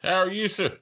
How are you, sir?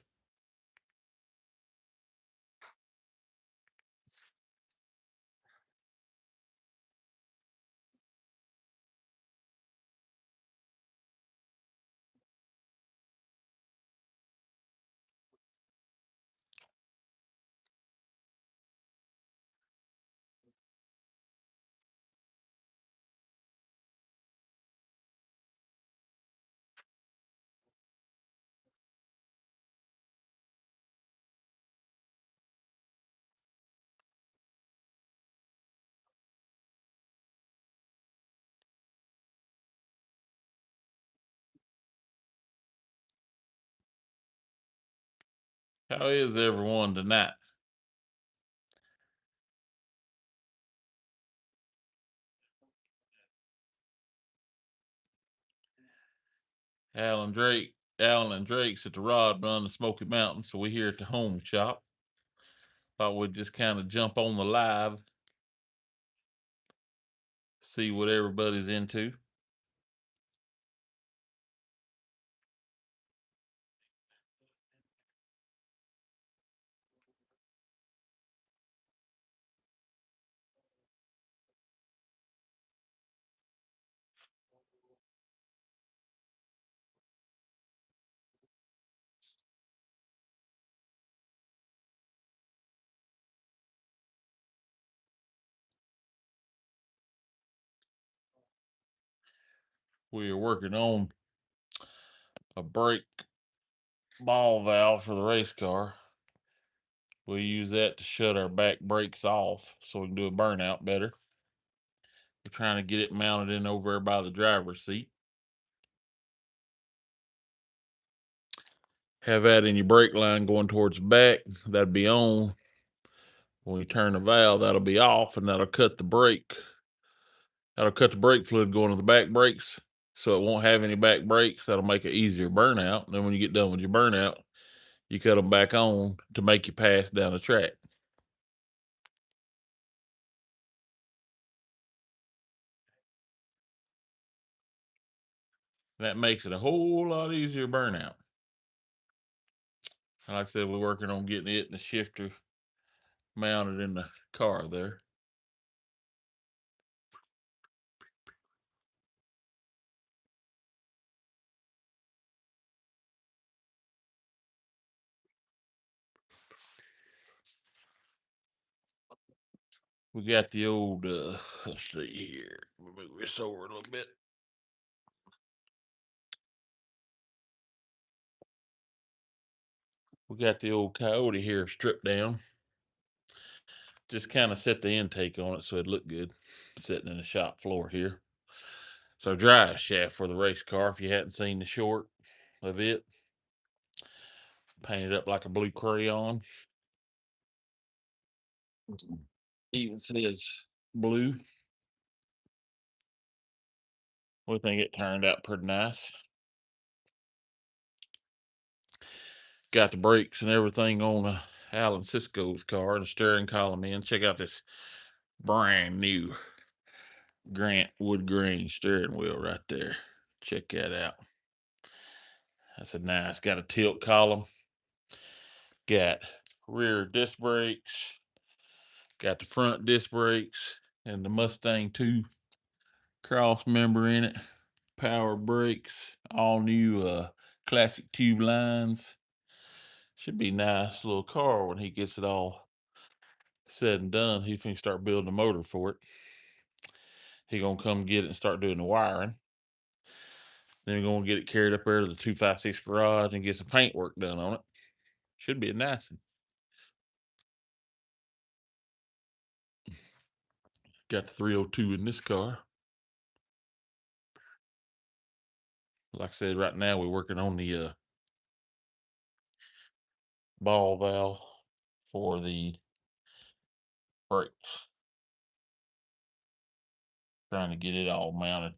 How is everyone tonight? Alan and Drake's at the Rod Run the Smoky Mountains, so we here at the home shop. Thought we'd just kind of jump on the live, see what everybody's into. We are working on a brake ball valve for the race car. We use that to shut our back brakes off so we can do a burnout better. We're trying to get it mounted in over there by the driver's seat. Have that in your brake line going towards the back. That'd be on. When you turn the valve, that'll be off, and that'll cut the brake. That'll cut the brake fluid going to the back brakes, so it won't have any back brakes. That'll make it easier burnout. And then when you get done with your burnout, you cut them back on to make you pass down the track. That makes it a whole lot easier burnout. And like I said, we're working on getting it and the shifter mounted in the car there. We got the old let's see here. Move this over a little bit. We got the old Coyote here stripped down. Just kind of set the intake on it so it looked good sitting in the shop floor here. So drive shaft for the race car. If you hadn't seen the short of it, painted up like a blue crayon. Even says blue. We think it turned out pretty nice. Got the brakes and everything on Alan Cisco's car and the steering column in. Check out this brand new Grant wood grain steering wheel right there. Check that out. That's a nice. Got a tilt column. Got rear disc brakes. Got the front disc brakes and the Mustang 2 cross member in it. Power brakes. All new classic tube lines. Should be a nice little car when he gets it all said and done. He's going to start building a motor for it. He gonna come get it and start doing the wiring. Then we're gonna get it carried up there to the 256 garage and get some paint work done on it. Should be a nice one. Got the 302 in this car. Like I said, right now we're working on the ball valve for the brakes. Trying to get it all mounted.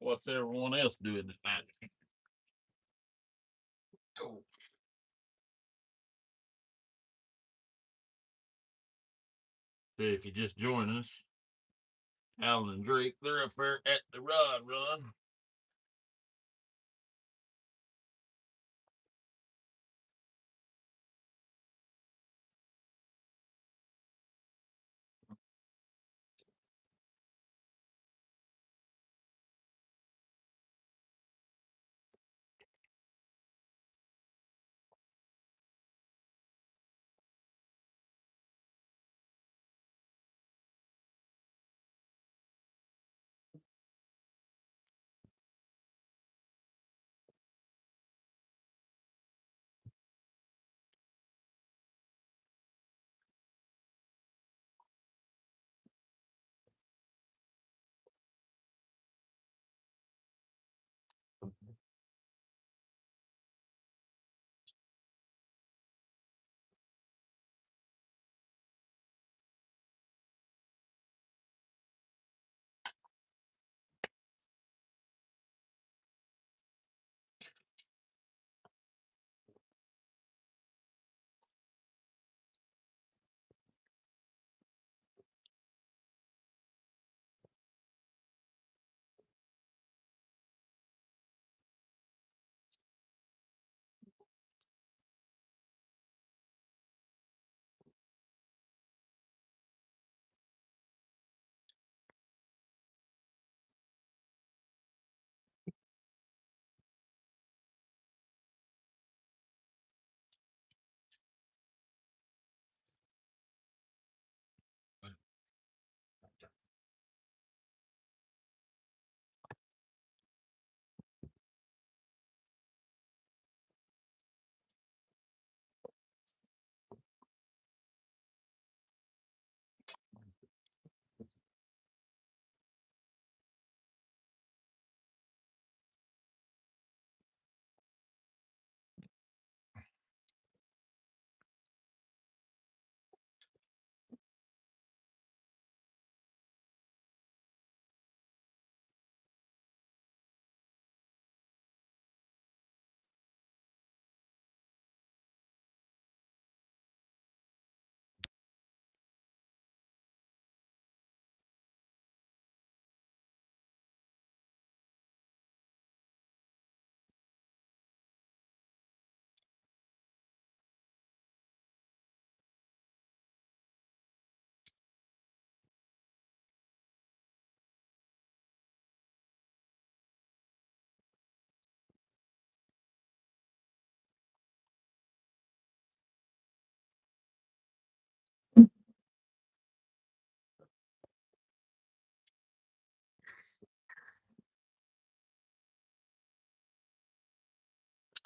What's everyone else doing tonight? Oh. So if you just join us, Alan and Drake, they're up there at the rod run.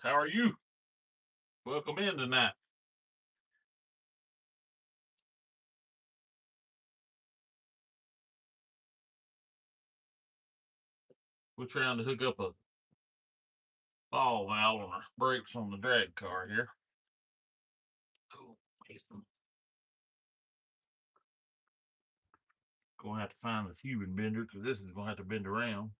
How are you? Welcome in tonight. We're trying to hook up a ball valve on our brakes on the drag car here. Oh, gonna have to find the fuming bender because this is gonna have to bend around.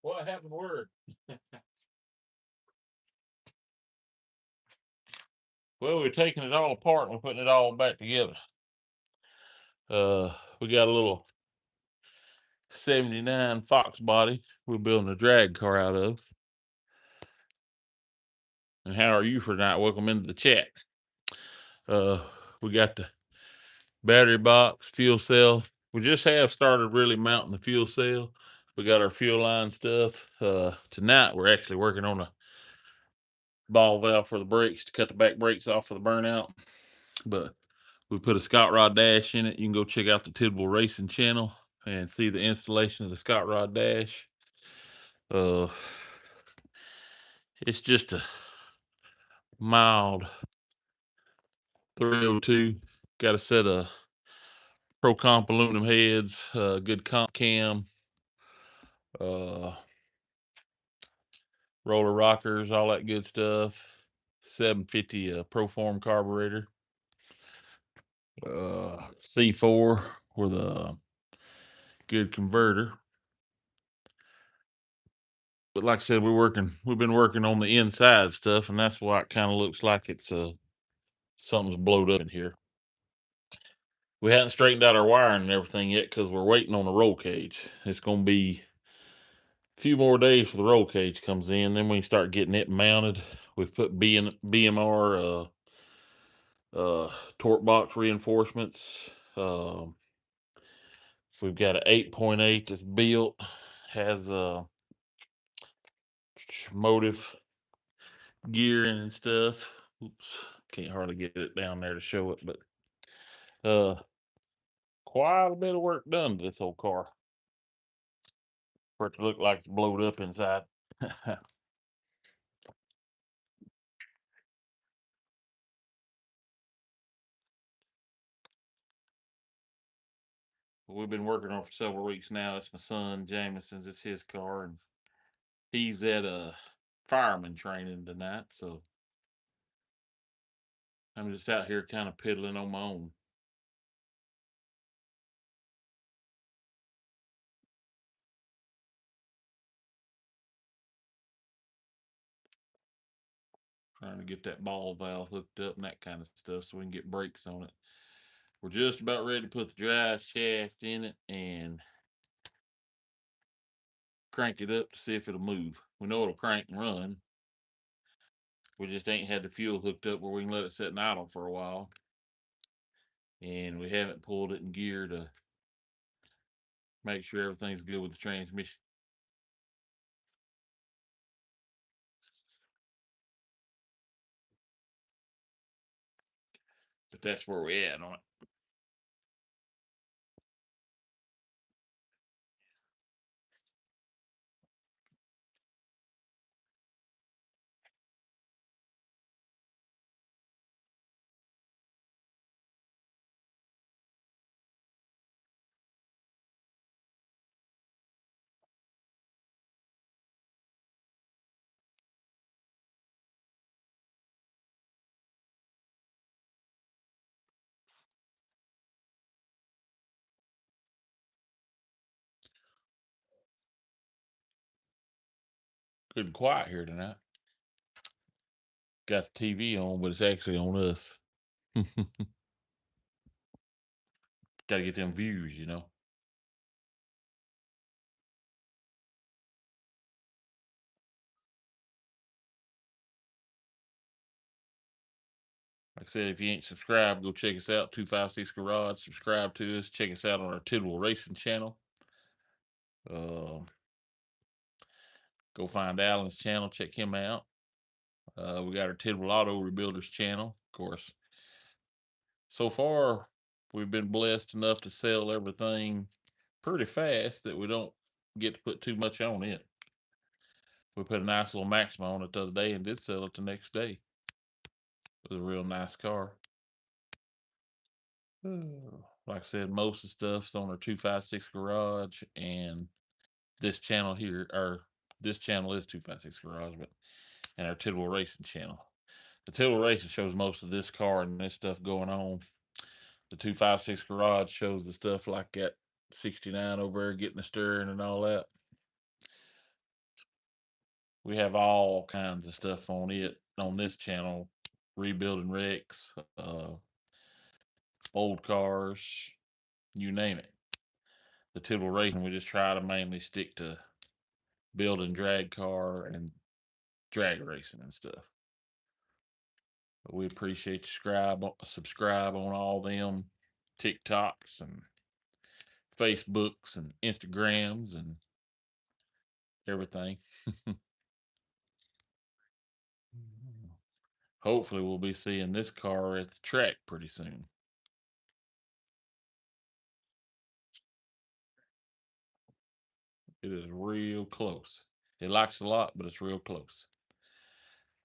What happened to Word? Well, we're taking it all apart and we're putting it all back together. We got a little 79 Fox body we're building a drag car out of. And how are you for tonight? Welcome into the chat. We got the battery box, fuel cell. We just have started really mounting the fuel cell. We got our fuel line stuff. Tonight we're actually working on a ball valve for the brakes to cut the back brakes off for the burnout. But we put a Scott Rod dash in it. You can go check out the Tidwell Racing channel and see the installation of the Scott Rod dash. It's just a mild 302. Got a set of Pro Comp aluminum heads, good comp cam, uh, roller rockers, all that good stuff. 750 Proform carburetor, C4 with a good converter. But like I said, we've been working on the inside stuff, and that's why it kind of looks like it's something's blowed up in here. We hadn't straightened out our wiring and everything yet because we're waiting on the roll cage. It's going to be a few more days for the roll cage comes in. Then we can start getting it mounted. We've put BMR torque box reinforcements. We've got an 8.8 that's built, has motive gearing and stuff. Oops, can't hardly get it down there to show it, but quite a bit of work done to this old car for it to look like it's blowed up inside. We've been working on it for several weeks now. It's my son Jameson's. It's his car, and he's at a fireman training tonight, so I'm just out here kind of piddling on my own. Trying to get that ball valve hooked up and that kind of stuff so we can get brakes on it. We're just about ready to put the drive shaft in it and crank it up to see if it'll move. We know it'll crank and run. We just ain't had the fuel hooked up where we can let it sit and idle for a while. And we haven't pulled it in gear to make sure everything's good with the transmission. But that's where we at on it. Good and quiet here tonight. Got the TV on, but it's actually on us. Got to get them views, you know. Like I said, if you ain't subscribed, go check us out. 256 Garage. Subscribe to us. Check us out on our Tidwell Racing channel. Uh, Go find Alan's channel. Check him out. We got our Tidwell Auto Rebuilders channel. Of course, so far, we've been blessed enough to sell everything pretty fast that we don't get to put too much on it. We put a nice little Maxima on it the other day and did sell it the next day. It was a real nice car. Like I said, most of the stuff's on our 256 Garage and this channel here, or this channel is 256 Garage, but and our Tidwell Racing channel. The Tidwell Racing shows most of this car and this stuff going on. The 256 Garage shows the stuff like that 69 over there getting the steering and all that. We have all kinds of stuff on it on this channel, rebuilding wrecks, old cars, you name it. The Tidwell Racing, we just try to mainly stick to building drag car and drag racing and stuff. But we appreciate you subscribe on all them TikToks and Facebooks and Instagrams and everything. Hopefully, we'll be seeing this car at the track pretty soon. It is real close. It likes a lot, but it's real close.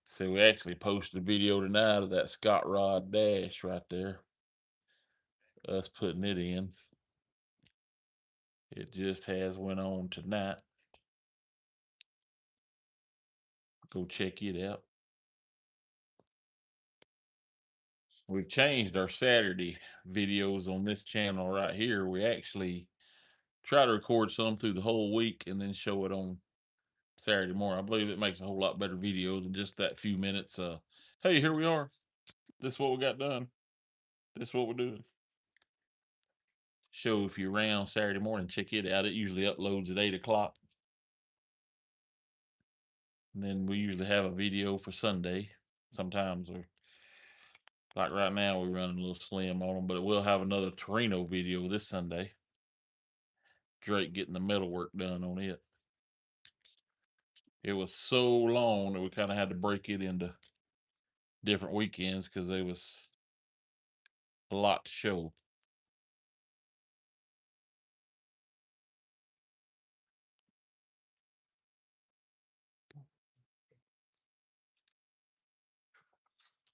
So we actually posted a video tonight of that Scott Rod dash right there. Us putting it in. It just has went on tonight. Go check it out. We've changed our Saturday videos on this channel right here. We actually try to record some through the whole week and then show it on Saturday morning. I believe it makes a whole lot better video than just that few minutes. Hey, here we are. This is what we got done. This is what we're doing. Show if you're around Saturday morning, check it out. It usually uploads at 8 o'clock. And then we usually have a video for Sunday. Sometimes we're like right now, we're running a little slim on them, but we'll have another Torino video this Sunday. Drake getting the metal work done on it. It was so long that we kind of had to break it into different weekends because there was a lot to show.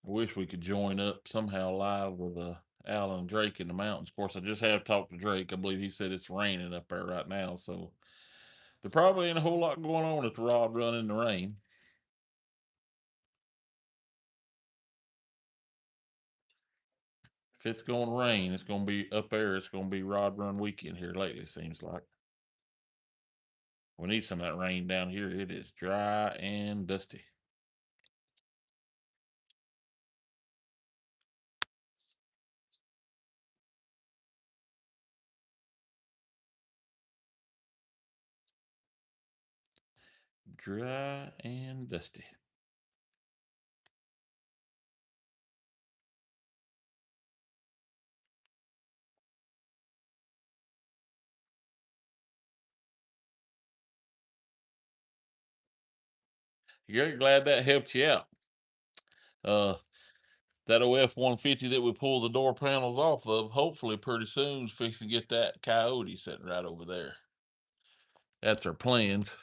I wish we could join up somehow live with Alan and Drake in the mountains. Of course, I just have talked to Drake. I believe he said it's raining up there right now, so there probably ain't a whole lot going on at the rod run in the rain. If it's going to rain, it's going to be up there. It's going to be rod run weekend here lately, seems like. We need some of that rain down here. It is dry and dusty. Dry and dusty. You're glad that helped you out. That OF-150 that we pull the door panels off of, hopefully pretty soon is fixing to get that Coyote sitting right over there. That's our plans.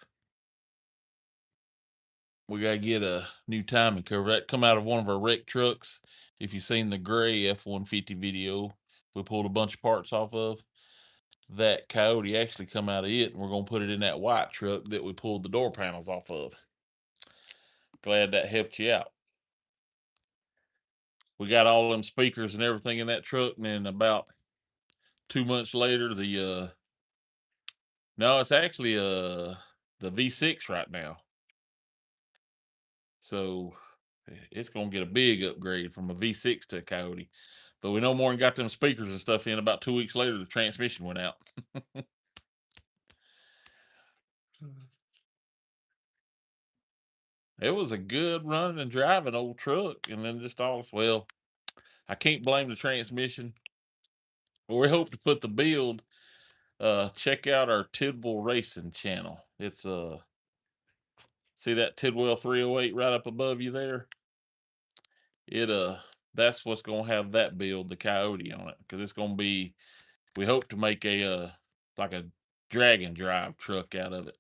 We got to get a new timing cover. That come out of one of our wreck trucks. If you've seen the gray F-150 video, we pulled a bunch of parts off of. That Coyote actually come out of it, and we're going to put it in that white truck that we pulled the door panels off of. Glad that helped you out. We got all them speakers and everything in that truck, and then about 2 months later, no, it's actually the V6 right now. So it's gonna get a big upgrade from a V6 to a Coyote. But we no more than got them speakers and stuff in. About 2 weeks later, the transmission went out. It was a good running and driving old truck, and then just all well, I can't blame the transmission. We hope to put the build. Check out our Tidwell Racing channel. It's see that Tidwell 308 right up above you there? It that's what's gonna have that build, the Coyote on it, because it's gonna be. We hope to make a like a dragon drive truck out of it.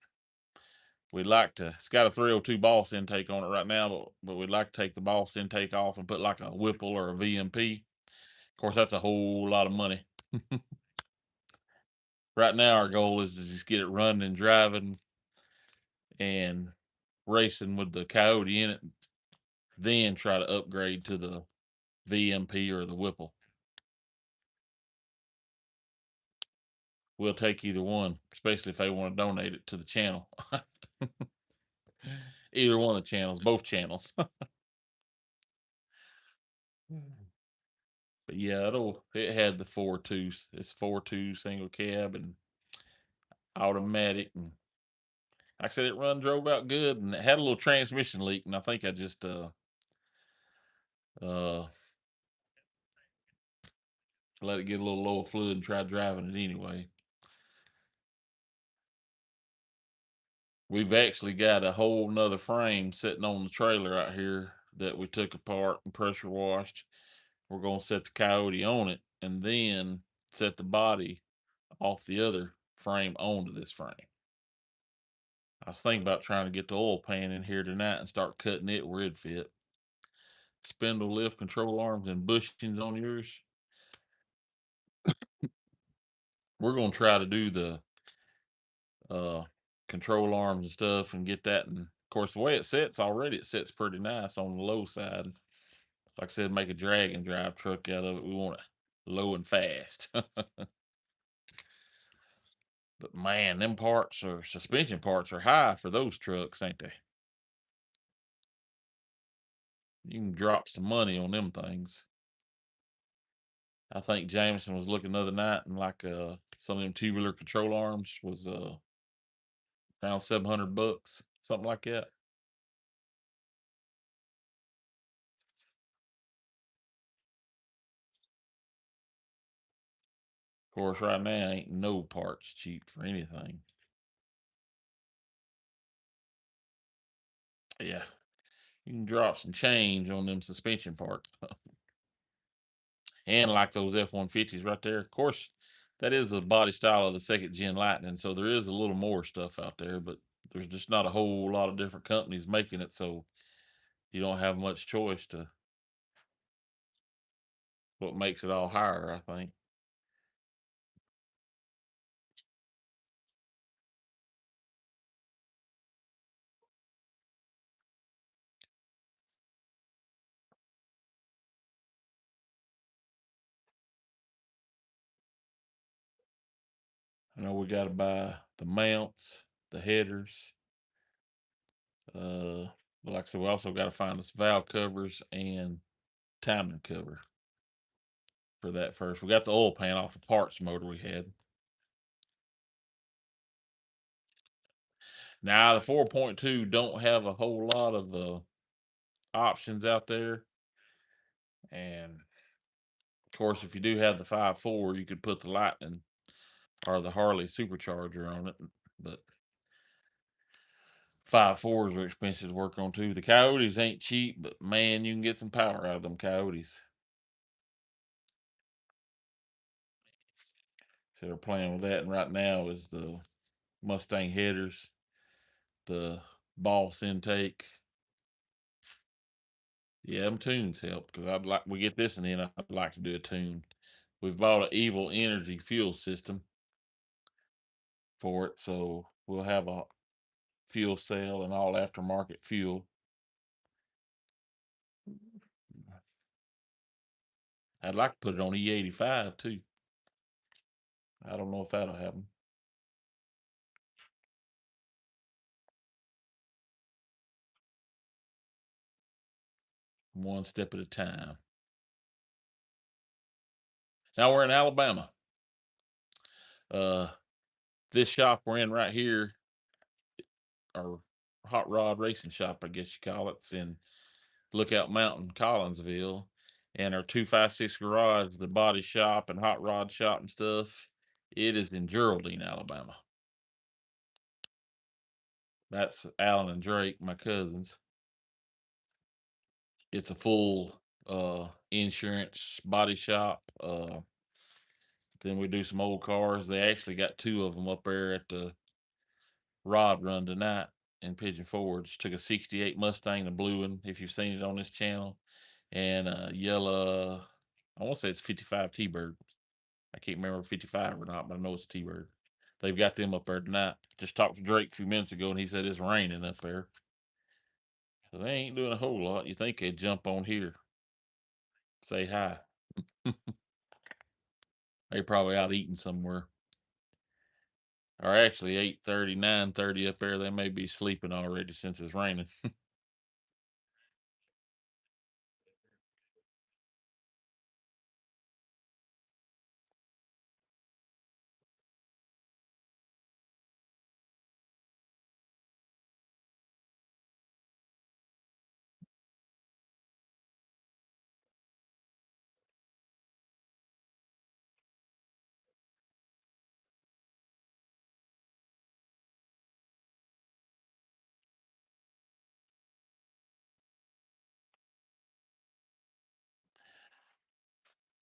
We'd like to. It's got a 302 boss intake on it right now, but we'd like to take the boss intake off and put like a Whipple or a VMP. Of course, that's a whole lot of money. Right now, our goal is to just get it running and driving and racing with the Coyote in it. Then try to upgrade to the VMP or the Whipple. We'll take either one, especially if they want to donate it to the channel. Either one of the channels, both channels. But yeah, it had the 4.2. It's 4.2 single cab and automatic, and like I said, drove out good, and it had a little transmission leak, and I think I just uh let it get a little low fluid and tried driving it anyway. We've actually got a whole nother frame sitting on the trailer out here that we took apart and pressure washed. We're gonna set the Coyote on it and then set the body off the other frame onto this frame. I was thinking about trying to get the oil pan in here tonight and start cutting it where it fit. Spindle lift control arms and bushings on yours. We're gonna try to do the uh control arms and stuff and get that, and of course the way it sets already, it sets pretty nice on the low side. Like I said, make a drag and drive truck out of it. We want it low and fast. But man, them parts or suspension parts are high for those trucks, ain't they? You can drop some money on them things. I think Jameson was looking the other night, and like some of them tubular control arms was around $700, something like that. Of course, right now ain't no parts cheap for anything. Yeah, you can drop some change on them suspension parts. And like those F-150s right there. Of course, that is the body style of the second gen Lightning, so there is a little more stuff out there, but there's just not a whole lot of different companies making it, so you don't have much choice to what makes it all higher, I think. I know we got to buy the mounts, the headers. But like I said, we also got to find us valve covers and timing cover for that first. We got the oil pan off a parts motor we had. Now the 4.2 don't have a whole lot of options out there, and of course, if you do have the 5.4, you could put the Lightning or the Harley supercharger on it. But 5.4s are expensive to work on too. The Coyotes ain't cheap, but man, you can get some power out of them Coyotes. So they're playing with that, and right now is the Mustang headers, the Boss intake. Yeah, them tunes help because we get this, and then I'd like to do a tune. We've bought an Evil Energy fuel system for it, so we'll have a fuel cell and all aftermarket fuel. I'd like to put it on E85 too. I don't know if that'll happen. One step at a time. Now we're in Alabama. Uh, this shop we're in right here, our hot rod racing shop, I guess you call it. It's in Lookout Mountain, Collinsville. And our 256 garage, the body shop and hot rod shop and stuff, it is in Geraldine, Alabama. That's Alan and Drake, my cousins. It's a full insurance body shop. Then we do some old cars. They actually got two of them up there at the rod run tonight in Pigeon Forge. Took a 68 Mustang, the blue one, if you've seen it on this channel, and a yellow, I want to say it's 55 T-Bird. I can't remember if 55 or not, but I know it's T-Bird. They've got them up there tonight. Just talked to Drake a few minutes ago, and he said it's raining up there. So they ain't doing a whole lot. You think they'd jump on here, say hi. They probably out eating somewhere. Or actually 8:30, 9:30 up there. They may be sleeping already since it's raining.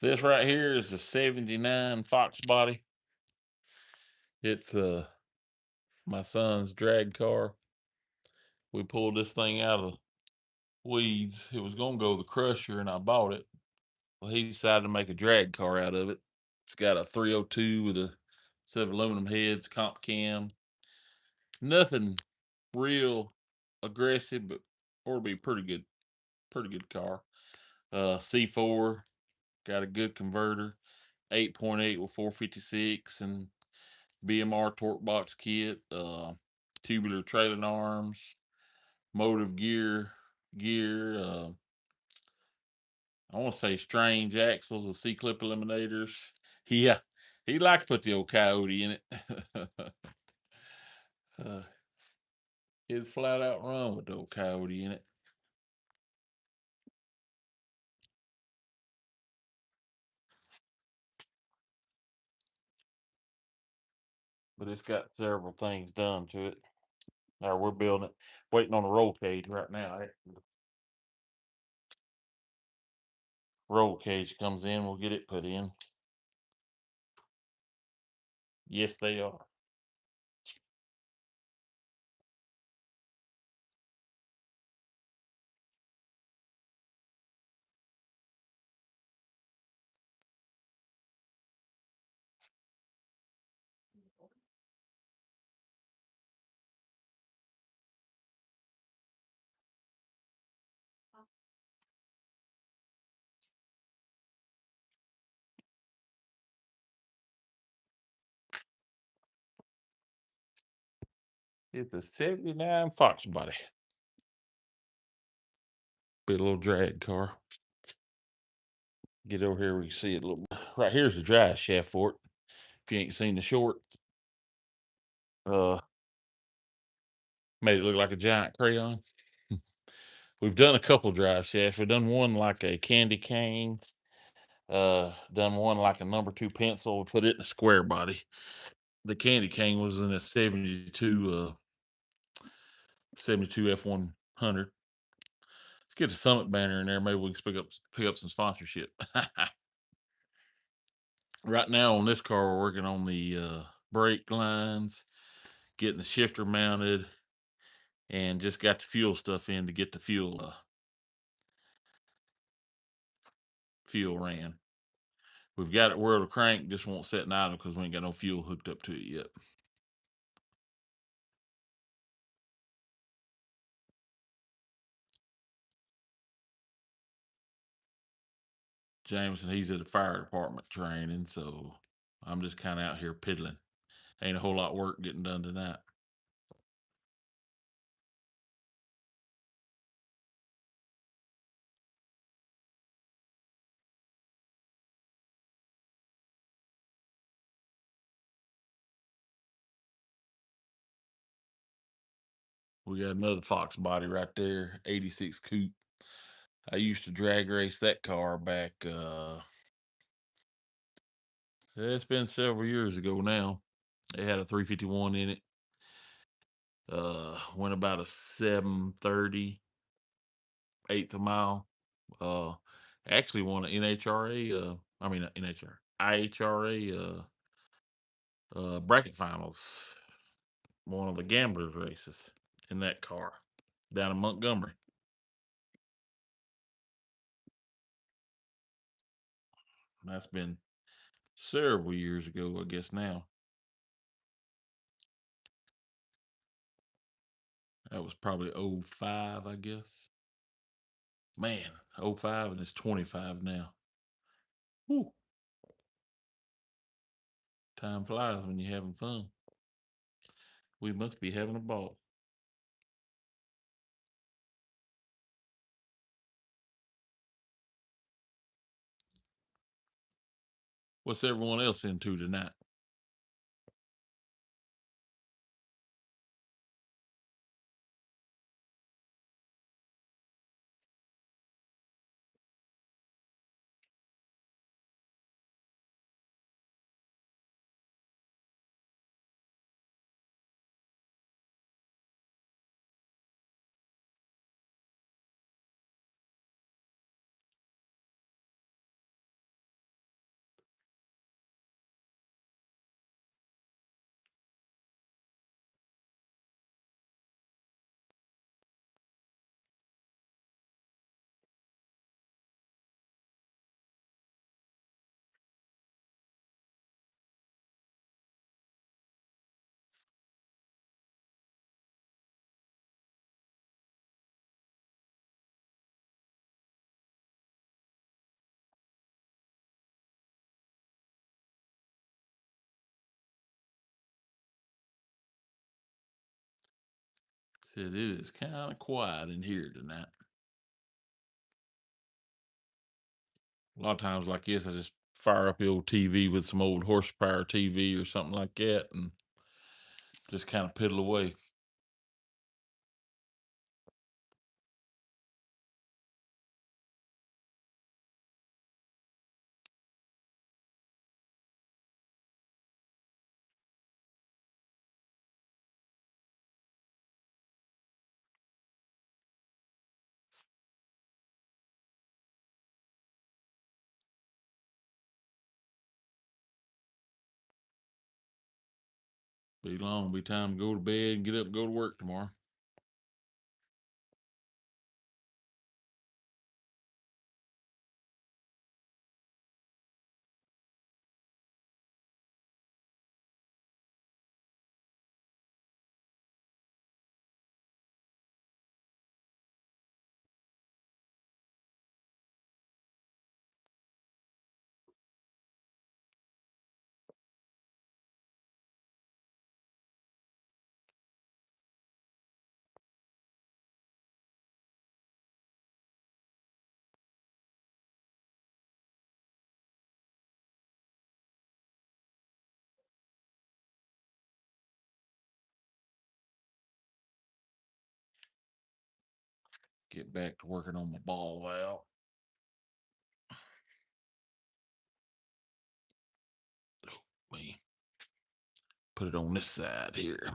This right here is a 79 Fox body. It's my son's drag car. We pulled this thing out of weeds. It was gonna go the crusher and I bought it. Well, he decided to make a drag car out of it. It's got a 302 with a set of aluminum heads, comp cam. Nothing real aggressive, but ought to be pretty good car. C4, got a good converter, 8.8 with 456 and BMR torque box kit, tubular trailing arms, motive gear, I want to say strange axles with C clip eliminators. Yeah, he likes to put the old Coyote in it. uh, He'd flat out run with the old Coyote in it. But it's got several things done to it. Now we're building it, waiting on the roll cage right now. Roll cage comes in, we'll get it put in. Yes, they are. It's a 79 Fox body. Be a little drag car. Get over here, we can see it a little. Right here's the drive shaft for it. If you ain't seen the short, uh, made it look like a giant crayon. We've done a couple drive shafts. We've done one like a candy cane. Done one like a number two pencil. Put it in a square body. The candy cane was in a 72 F100. Let's get the Summit banner in there. Maybe we can pick up some sponsorship. Right now on this car, we're working on the brake lines, getting the shifter mounted, and just got the fuel stuff in to get the fuel ran. We've got it where the crank just won't set an idle because we ain't got no fuel hooked up to it yet. Jameson, he's at the fire department training, so I'm just kind of out here piddling. Ain't a whole lot of work getting done tonight. We got another Fox body right there, 86 coupe. I used to drag race that car back. It's been several years ago now. It had a 351 in it. Went about a 730, eighth a mile. Uh, Actually won an NHRA. I mean NHRA, IHRA. Bracket finals. One of the gamblers races in that car down in Montgomery. That's been several years ago, I guess now. That was probably '05, I guess. Man, '05 and it's 25 now. Whew. Time flies when you're having fun. We must be having a ball. What's everyone else into tonight? Said it is kind of quiet in here tonight. A lot of times like this, I just fire up the old TV with some old horsepower TV or something like that and just kind of piddle away. Be long, be time to go to bed and get up and go to work tomorrow. Get back to working on my ball valve. Me put it on this side here.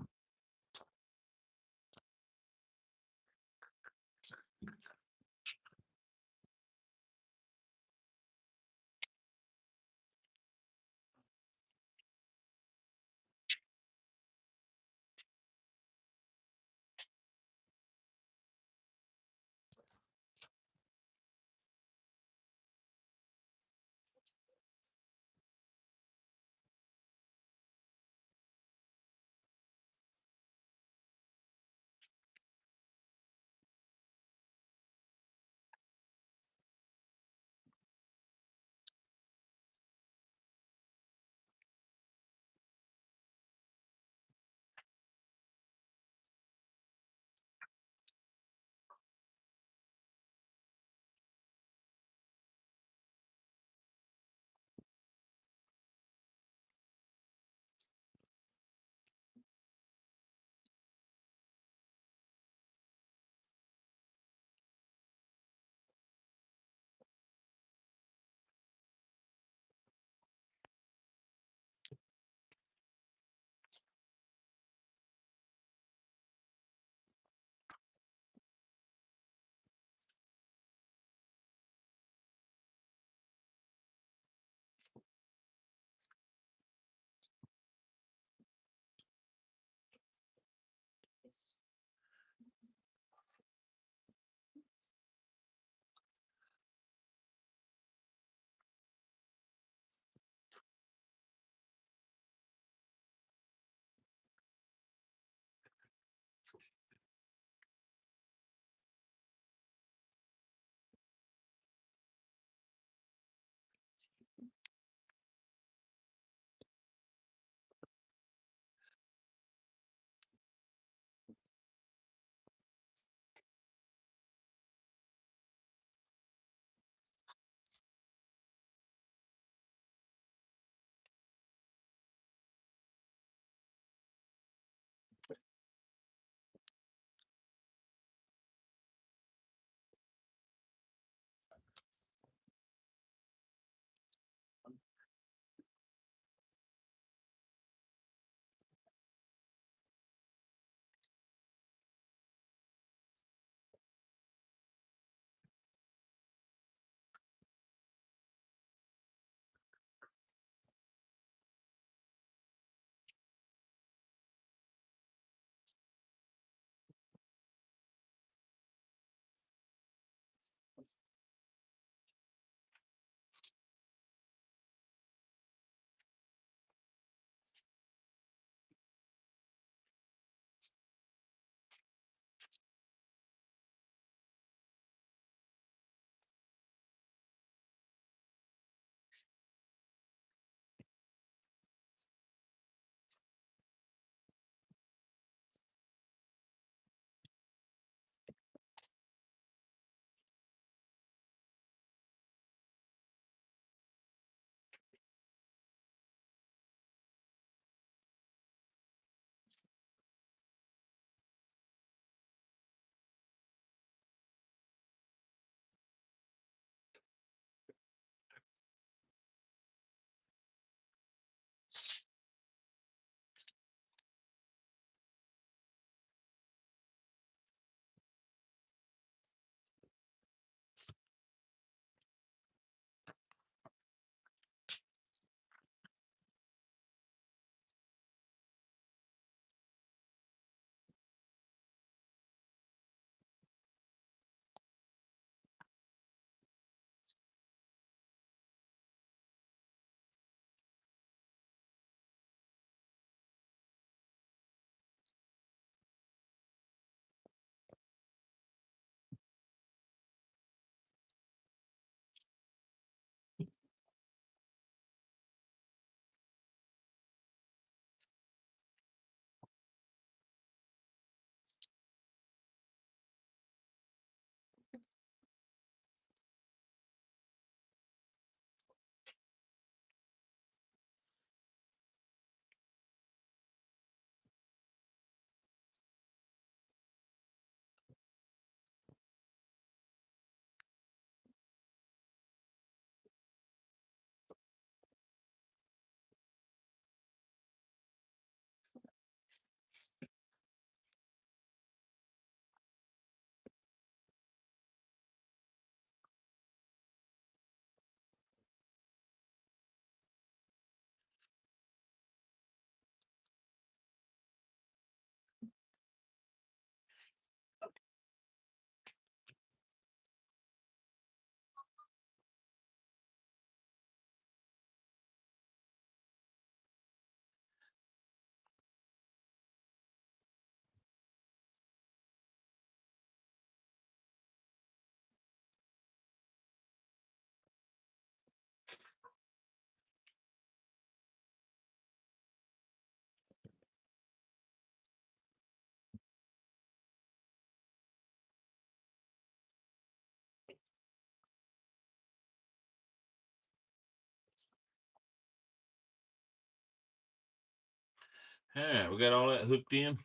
All right, we got all that hooked in.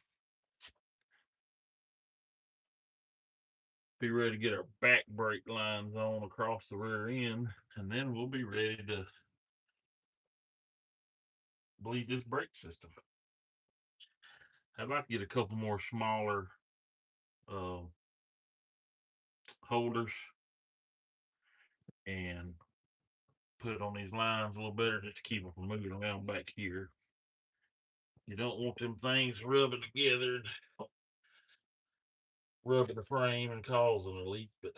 Be ready to get our back brake lines on across the rear end, and then we'll be ready to bleed this brake system. I'd like to get a couple more smaller uh, holders and put it on these lines a little better just to keep them from moving around back here. You don't want them things rubbing together and rubbing the frame and causing a leak, but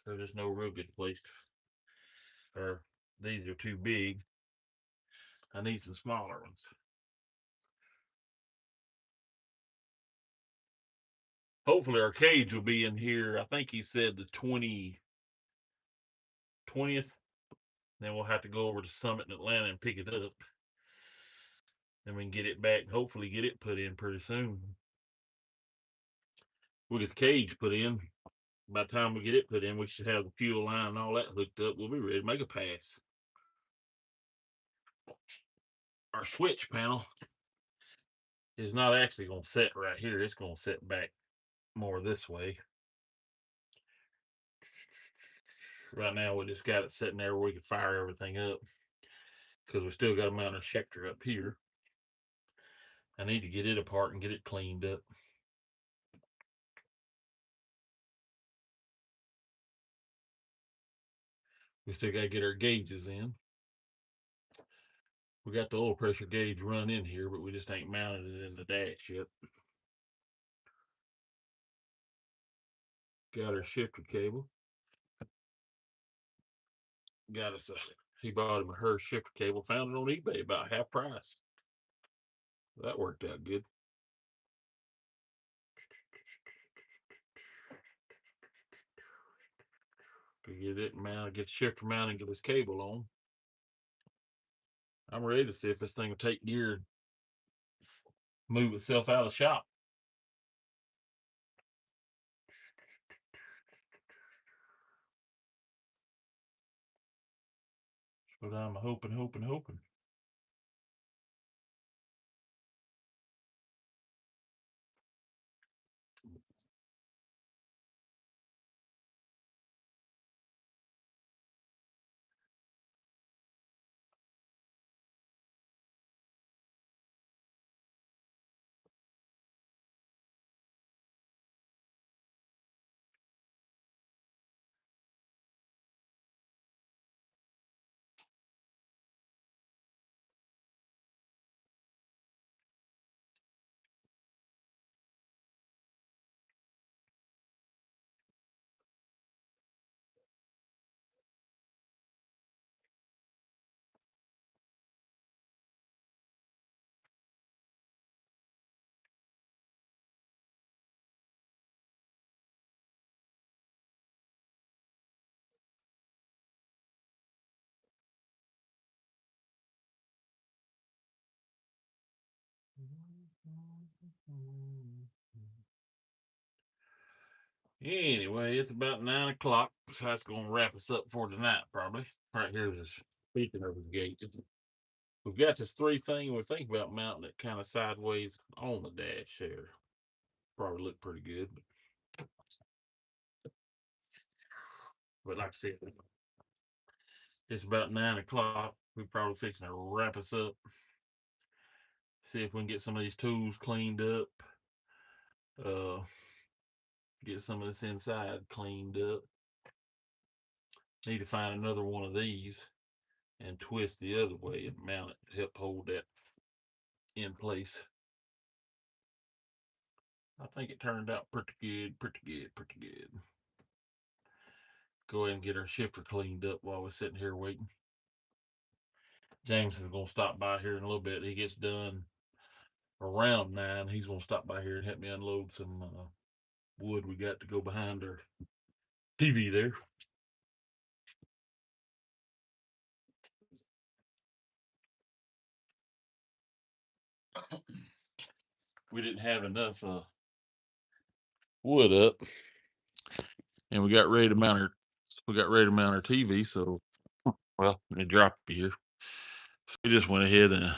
there's just no real good place to, or these are too big. I need some smaller ones. Hopefully our cage will be in here. I think he said the 20th. Then we'll have to go over to Summit in Atlanta and pick it up. Then we can get it back and hopefully get it put in pretty soon. We'll get the cage put in. By the time we get it put in, we should have the fuel line and all that hooked up. We'll be ready to make a pass. Our switch panel is not actually going to set right here. It's going to set back more this way. Right now, we just got it sitting there where we can fire everything up because we still got to mount our shifter up here. I need to get it apart and get it cleaned up. We still got to get our gauges in. We got the oil pressure gauge run in here, but we just ain't mounted it in the dash yet. Got our shifter cable. Got us he bought him a her shifter cable, found it on eBay about half price. That worked out good. To get it mounted, get the shifter mounted, and get this cable on. I'm ready to see if this thing will take gear and move itself out of the shop. But I'm hoping. Anyway, it's about 9 o'clock, so that's going to wrap us up for tonight, probably. Right here is speaking of the gate. We've got this 3 thing. We think about mounting it kind of sideways on the dash there. Probably look pretty good, but like I said, it's about 9 o'clock. We're probably fixing to wrap us up. See if we can get some of these tools cleaned up. Get some of this inside cleaned up. Need to find another one of these and twist the other way and mount it to help hold that in place. I think it turned out pretty good. Go ahead and get our shifter cleaned up while we're sitting here waiting. James is going to stop by here in a little bit. He gets done around 9. He's going to stop by here and help me unload some wood we got to go behind our TV there. We didn't have enough wood up, and we got ready to mount our TV. So, well, it dropped here, so we just went ahead and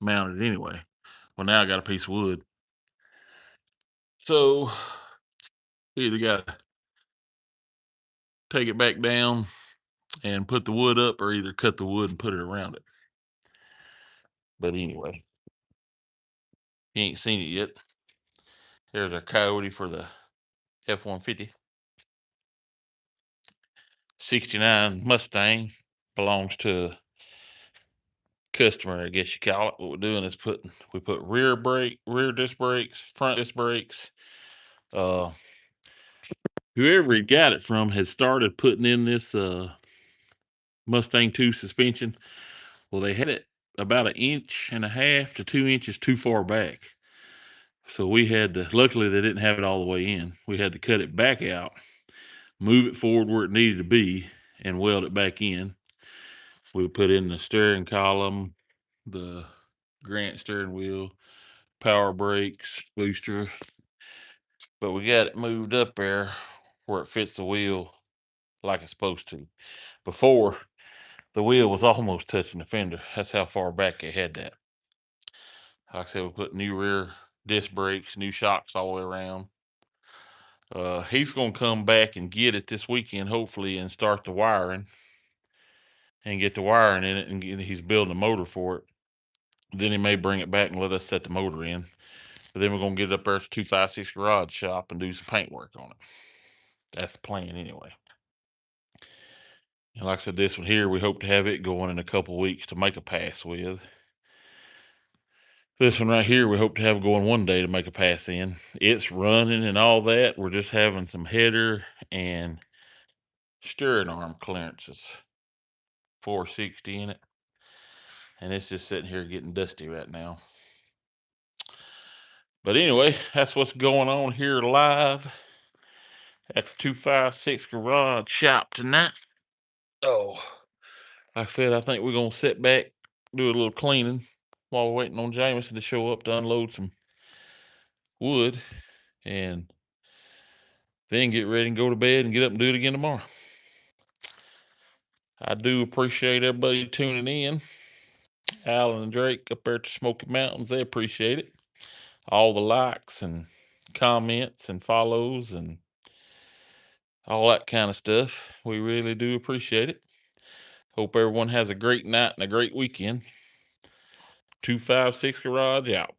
mounted it anyway. Well, now I got a piece of wood. So either got to take it back down and put the wood up, or either cut the wood and put it around it. But anyway, you ain't seen it yet. There's our Coyote for the F-150. 69 Mustang, belongs to a customer, I guess you call it. What we're doing is we put rear disc brakes, front disc brakes. Whoever he got it from has started putting in this Mustang 2 suspension. Well, they had it about 1.5 to 2 inches too far back. So we had to, luckily they didn't have it all the way in. We had to cut it back out, move it forward where it needed to be, and weld it back in. We put in the steering column, the Grant steering wheel, power brakes, booster. But we got it moved up there where it fits the wheel like it's supposed to. Before, the wheel was almost touching the fender. That's how far back they had that. Like I said, we put new rear disc brakes, new shocks all the way around. He's gonna come back and get it this weekend, hopefully, and start the wiring and get the wiring in it. And he's building a motor for it. Then he may bring it back and let us set the motor in. But then we're gonna get it up there to 256 garage shop and do some paint work on it. That's the plan anyway. And like I said, this one here, we hope to have it going in a couple weeks to make a pass with. This one right here, we hope to have going one day to make a pass in. It's running and all that. We're just having some header and steering arm clearances. 460 in it. And it's just sitting here getting dusty right now. But anyway, that's what's going on here live at the 256 garage shop tonight. Oh, like I said, I think we're gonna sit back, do a little cleaning while we're waiting on Jameson to show up to unload some wood, and then get ready and go to bed and get up and do it again tomorrow. I do appreciate everybody tuning in. Alan and Drake up there at the Smoky Mountains, they appreciate it. All the likes and comments and follows and all that kind of stuff. We really do appreciate it. Hope everyone has a great night and a great weekend. 256 Garage out.